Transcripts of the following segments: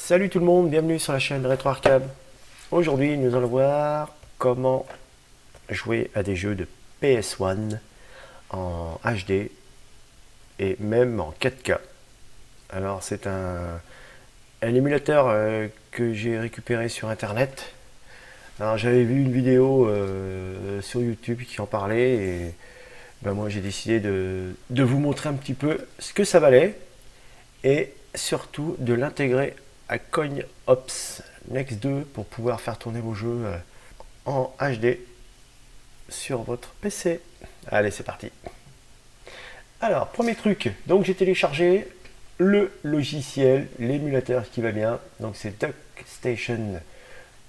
Salut tout le monde, bienvenue sur la chaîne Retro Arcade. Aujourd'hui, nous allons voir comment jouer à des jeux de PS1 en HD et même en 4K. Alors, c'est un émulateur que j'ai récupéré sur internet. Alors, j'avais vu une vidéo sur YouTube qui en parlait et ben, moi j'ai décidé de vous montrer un petit peu ce que ça valait et surtout de l'intégrer à CoinOps Next 2 pour pouvoir faire tourner vos jeux en HD sur votre PC. Allez, c'est parti. Alors, premier truc, donc j'ai téléchargé le logiciel, l'émulateur qui va bien. Donc c'est DuckStation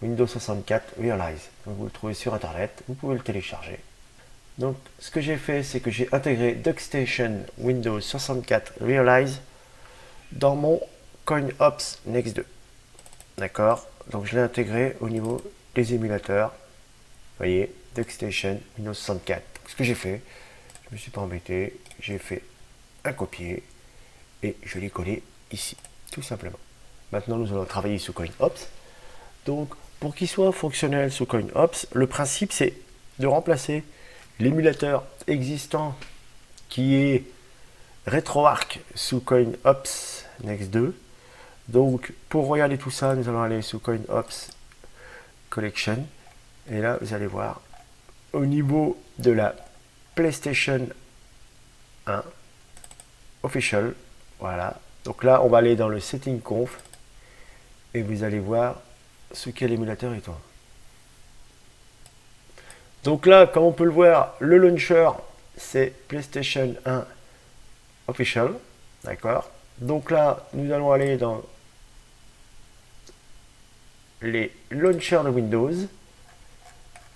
Windows 64 Realize. Donc vous le trouvez sur internet, vous pouvez le télécharger. Donc ce que j'ai fait, c'est que j'ai intégré DuckStation Windows 64 Realize dans mon CoinOps Next 2. D'accord. Donc je l'ai intégré au niveau des émulateurs. Vous voyez, DuckStation Windows 64. Donc, ce que j'ai fait, je ne me suis pas embêté, j'ai fait un copier et je l'ai collé ici, tout simplement. Maintenant, nous allons travailler sous CoinOps. Donc, pour qu'il soit fonctionnel sous CoinOps, le principe c'est de remplacer l'émulateur existant qui est RetroArch sous CoinOps Next 2. Donc, pour regarder tout ça, nous allons aller sous CoinOps Collection. Et là, vous allez voir, au niveau de la PlayStation 1 Official, voilà. Donc là, on va aller dans le Setting Conf et vous allez voir sous quel émulateur il tourne. Donc là, comme on peut le voir, le launcher, c'est PlayStation 1 Official, d'accord. Donc là, nous allons aller dans les launchers de Windows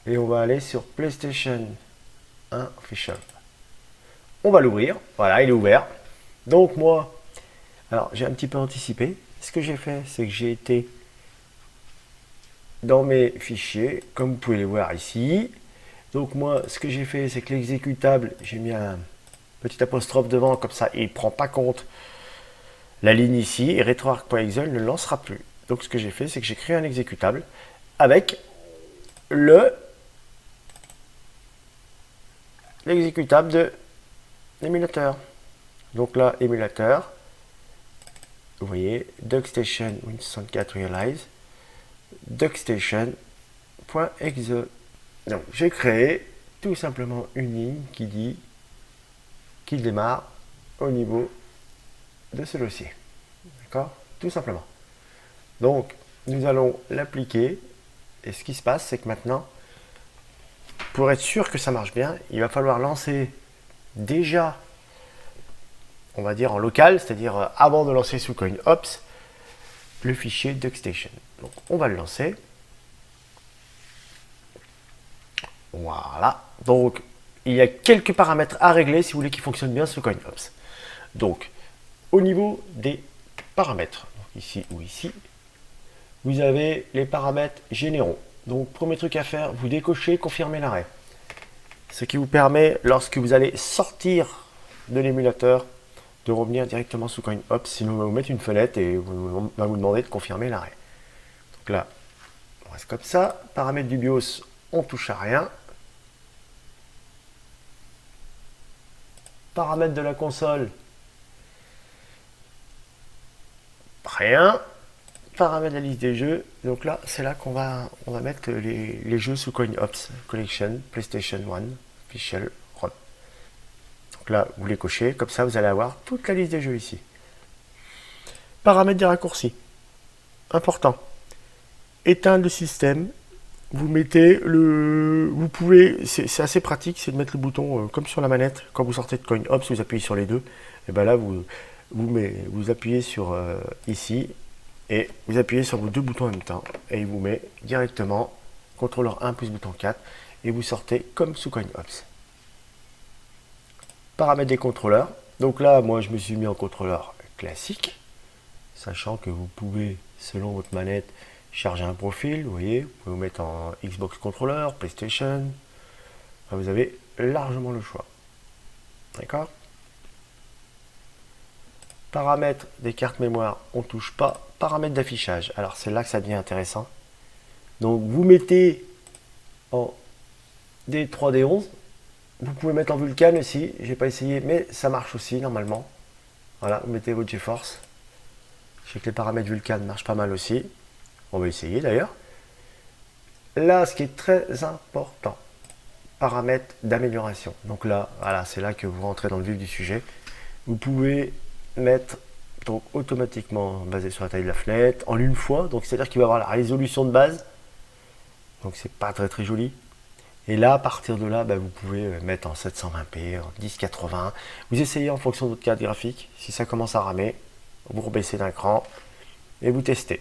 et on va aller sur PlayStation 1 Official. On va l'ouvrir, voilà, il est ouvert. Donc moi, alors j'ai un petit peu anticipé. Ce que j'ai fait, c'est que j'ai été dans mes fichiers, comme vous pouvez les voir ici. Donc moi, ce que j'ai fait, c'est que l'exécutable, j'ai mis un petit apostrophe devant, comme ça, il ne prend pas compte la ligne ici, et RetroArch.exe ne lancera plus. Donc ce que j'ai fait, c'est que j'ai créé un exécutable avec l'exécutable de l'émulateur. Donc là, émulateur, vous voyez, DuckStation Windows 64 Realize, DuckStation.exe. Donc j'ai créé tout simplement une ligne qui dit qu'il démarre au niveau de ce dossier. D'accord? Tout simplement. Donc nous allons l'appliquer et ce qui se passe, c'est que maintenant, pour être sûr que ça marche bien, il va falloir lancer déjà, on va dire en local, c'est-à-dire avant de lancer sous CoinOps, le fichier DuckStation. Donc on va le lancer. Voilà. Donc il y a quelques paramètres à régler si vous voulez qu'il fonctionne bien sous CoinOps. Donc au niveau des paramètres, ici ou ici, vous avez les paramètres généraux. Donc premier truc à faire, vous décochez confirmer l'arrêt. Ce qui vous permet, lorsque vous allez sortir de l'émulateur, de revenir directement sous CoinOps. Sinon, on va vous mettre une fenêtre et on va vous demander de confirmer l'arrêt. Donc là, on reste comme ça. Paramètres du BIOS, on touche à rien. Paramètres de la console, rien. Paramètres de la liste des jeux. Donc là, c'est là qu'on va mettre les jeux sous CoinOps Collection, PlayStation 1, Official, ROM. Donc là, vous les cochez. Comme ça, vous allez avoir toute la liste des jeux ici. Paramètres des raccourcis. Important. Éteindre le système. Vous mettez vous pouvez, c'est assez pratique, c'est de mettre le bouton comme sur la manette. Quand vous sortez de CoinOps, vous appuyez sur les deux. Et bien là, vous appuyez sur ici et vous appuyez sur vos deux boutons en même temps. Et il vous met directement contrôleur 1 plus bouton 4 et vous sortez comme sous CoinOps. Paramètres des contrôleurs. Donc là, moi, je me suis mis en contrôleur classique, sachant que vous pouvez, selon votre manette, charger un profil, vous voyez, vous pouvez vous mettre en Xbox Controller, PlayStation, enfin, vous avez largement le choix. D'accord? Paramètres des cartes mémoire, on touche pas. Paramètres d'affichage, alors c'est là que ça devient intéressant. Donc vous mettez en D3, D11. Vous pouvez mettre en Vulkan aussi, j'ai pas essayé, mais ça marche aussi normalement. Voilà, vous mettez votre GeForce. Je sais que les paramètres Vulkan marchent pas mal aussi. On va essayer d'ailleurs. Là, ce qui est très important, paramètres d'amélioration. Donc là, voilà, c'est là que vous rentrez dans le vif du sujet. Vous pouvez mettre donc automatiquement basé sur la taille de la fenêtre en une fois. Donc c'est-à-dire qu'il va avoir la résolution de base. Donc c'est pas très très joli. Et là, à partir de là, vous pouvez mettre en 720p, en 1080. Vous essayez en fonction de votre carte graphique. Si ça commence à ramer, vous rebaissez d'un cran et vous testez.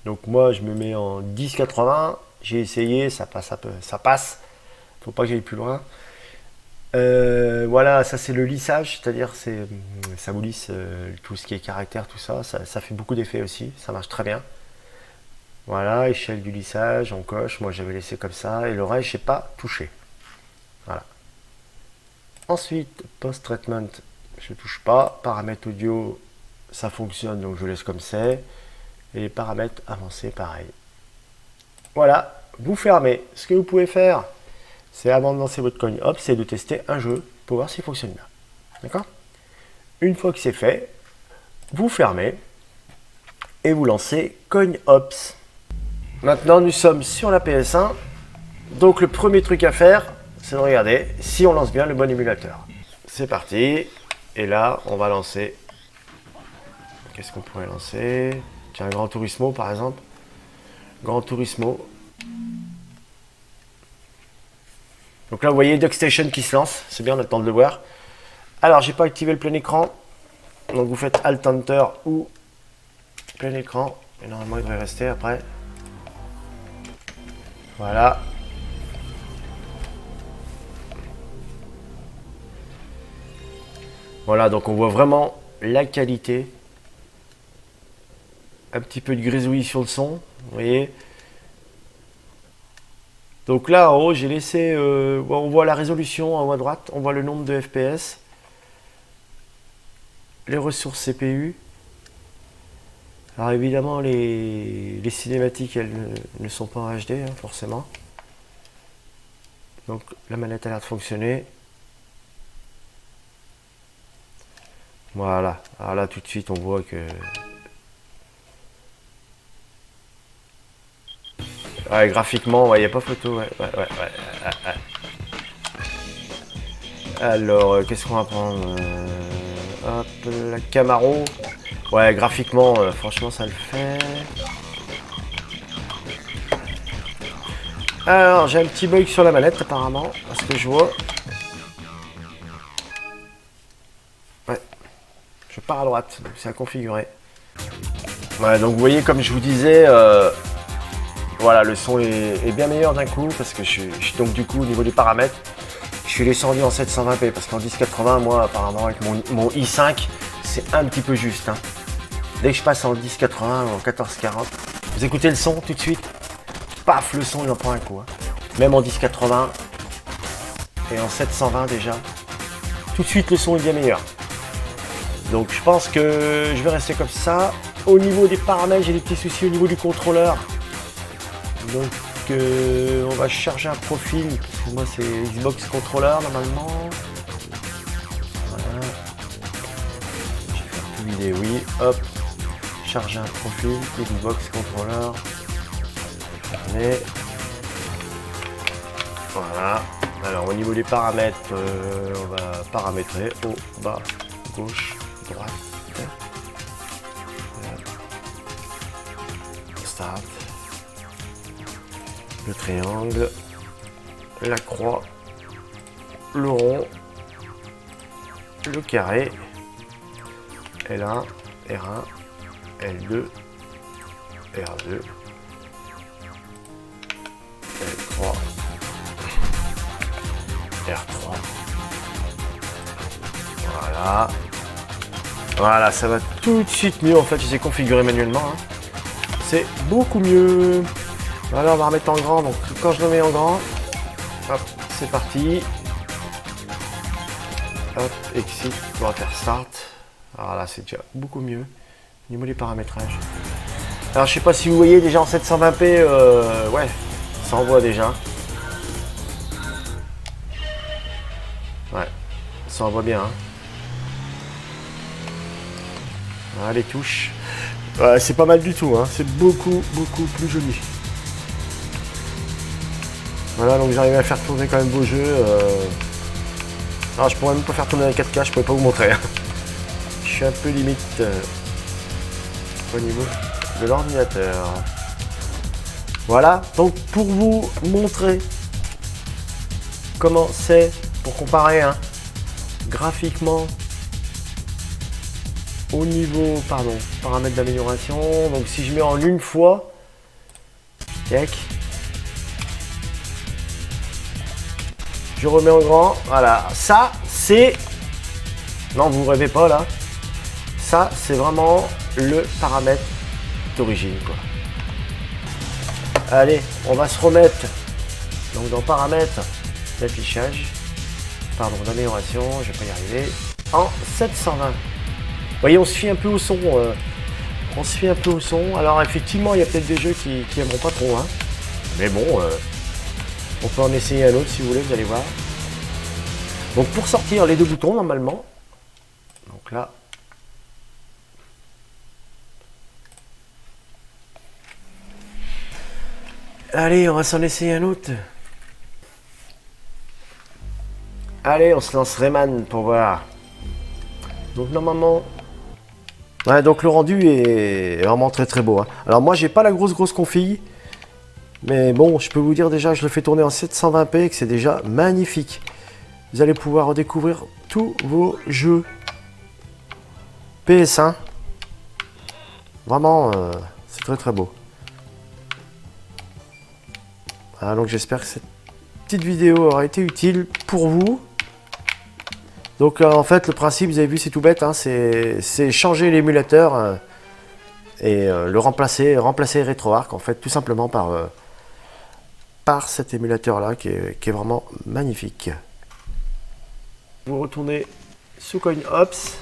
Donc moi, je me mets en 1080. J'ai essayé, ça passe un peu, ça passe. Faut pas que j'aille plus loin. Voilà, ça c'est le lissage, c'est-à-dire ça vous lisse tout ce qui est caractère, tout ça. Ça fait beaucoup d'effets aussi, ça marche très bien. Voilà, échelle du lissage, on coche. Moi j'avais laissé comme ça et le reste j'ai pas touché. Voilà. Ensuite, post-treatment, je touche pas. Paramètres audio, ça fonctionne donc je laisse comme c'est. Et les paramètres avancés, pareil. Voilà, vous fermez. Ce que vous pouvez faire, c'est avant de lancer votre CoinOps, c'est de tester un jeu pour voir s'il fonctionne bien. D'accord? Une fois que c'est fait, vous fermez et vous lancez CoinOps. Maintenant, nous sommes sur la PS1. Donc, le premier truc à faire, c'est de regarder si on lance bien le bon émulateur. C'est parti. Et là, on va lancer. Qu'est-ce qu'on pourrait lancer? Tiens, Gran Turismo, par exemple. Gran Turismo. Donc là, vous voyez DuckStation qui se lance. C'est bien, on a le temps de le voir. Alors, j'ai pas activé le plein écran. Donc, vous faites Alt Enter ou plein écran. Et normalement, il devrait rester après. Voilà. Voilà, donc on voit vraiment la qualité. Un petit peu de grisouillis sur le son, vous voyez. Donc là, en haut, j'ai laissé... on voit la résolution en haut à droite, on voit le nombre de FPS. Les ressources CPU. Alors évidemment, les cinématiques, elles ne sont pas en HD, hein, forcément. Donc la manette a l'air de fonctionner. Voilà. Alors là, tout de suite, on voit que... Ouais, graphiquement, il n'y a pas photo. Ouais. Alors, qu'est-ce qu'on va prendre? Hop, la Camaro. Ouais, graphiquement, franchement, ça le fait. Alors, j'ai un petit bug sur la manette, apparemment, à ce que je vois. Ouais, je pars à droite, donc c'est à configurer. Ouais, donc vous voyez, comme je vous disais, voilà, le son est bien meilleur d'un coup, parce que je suis donc du coup, au niveau des paramètres, je suis descendu en 720p, parce qu'en 1080, moi, apparemment, avec mon i5, c'est un petit peu juste, hein. Dès que je passe en 1080 ou en 1440, vous écoutez le son tout de suite, paf, le son il en prend un coup. Hein. Même en 1080 et en 720 déjà, tout de suite le son est bien meilleur. Donc je pense que je vais rester comme ça. Au niveau des paramètres, j'ai des petits soucis au niveau du contrôleur. Donc on va charger un profil, parce que moi c'est Xbox Controller normalement. Voilà. Je vais faire tout vider, oui, hop. Charger un profil, Xbox Controller. Fermé. Voilà. Alors au niveau des paramètres, on va paramétrer haut, bas, gauche, droite. Start. Le triangle, la croix, le rond, le carré, L1, R1, L2, R2, L3, R3. Voilà. Voilà, ça va tout de suite mieux. En fait, je les ai configurés manuellement. Hein. C'est beaucoup mieux. Alors, on va remettre en grand. Donc, quand je le mets en grand, hop, c'est parti. Hop, exit. On va faire start. Alors là, c'est déjà beaucoup mieux au niveau des paramétrages. Alors, je sais pas si vous voyez déjà en 720p, ouais, ça envoie déjà. Ouais, ça envoie bien. Hein. Voilà, les touches. Ouais, c'est pas mal du tout, hein. C'est beaucoup plus joli. Voilà, donc j'arrive à faire tourner quand même vos jeux. Alors, je pourrais même pas faire tourner en 4K, je pourrais pas vous montrer. Hein. Je suis un peu limite au niveau de l'ordinateur. Voilà, donc pour vous montrer comment c'est, pour comparer hein, graphiquement au niveau, pardon, paramètres d'amélioration. Donc si je mets en une fois, tac, je remets en grand, voilà, ça c'est, non vous rêvez pas là, ça c'est vraiment le paramètre d'origine quoi. Allez, on va se remettre donc dans paramètres d'affichage, pardon d'amélioration, je vais pas y arriver, en 720. Vous voyez, on se fie un peu au son. Alors effectivement, il y a peut-être des jeux qui aimeront pas trop, hein. Mais bon, on peut en essayer un autre si vous voulez, vous allez voir. Donc pour sortir les deux boutons normalement. Donc là. Allez, on va s'en essayer un autre. Allez, on se lance Rayman pour voir. Donc normalement. Ouais, donc le rendu est vraiment très beau. Hein. Alors moi j'ai pas la grosse config. Mais bon, je peux vous dire déjà, je le fais tourner en 720p et que c'est déjà magnifique. Vous allez pouvoir redécouvrir tous vos jeux PS1. Vraiment, c'est très beau. Voilà, donc j'espère que cette petite vidéo aura été utile pour vous. Donc en fait, le principe, vous avez vu, c'est tout bête, hein, c'est changer l'émulateur et le remplacer RetroArch, en fait, tout simplement par cet émulateur là qui est vraiment magnifique. Vous retournez sous CoinOps.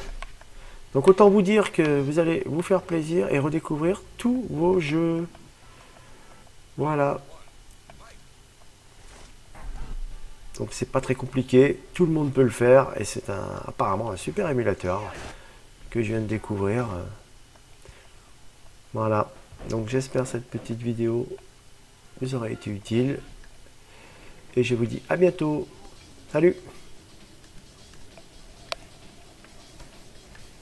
Donc autant vous dire que vous allez vous faire plaisir et redécouvrir tous vos jeux. Voilà. Donc c'est pas très compliqué, tout le monde peut le faire et c'est apparemment un super émulateur que je viens de découvrir. Voilà. Donc j'espère cette petite vidéo vous aura été utile. Et je vous dis à bientôt. Salut!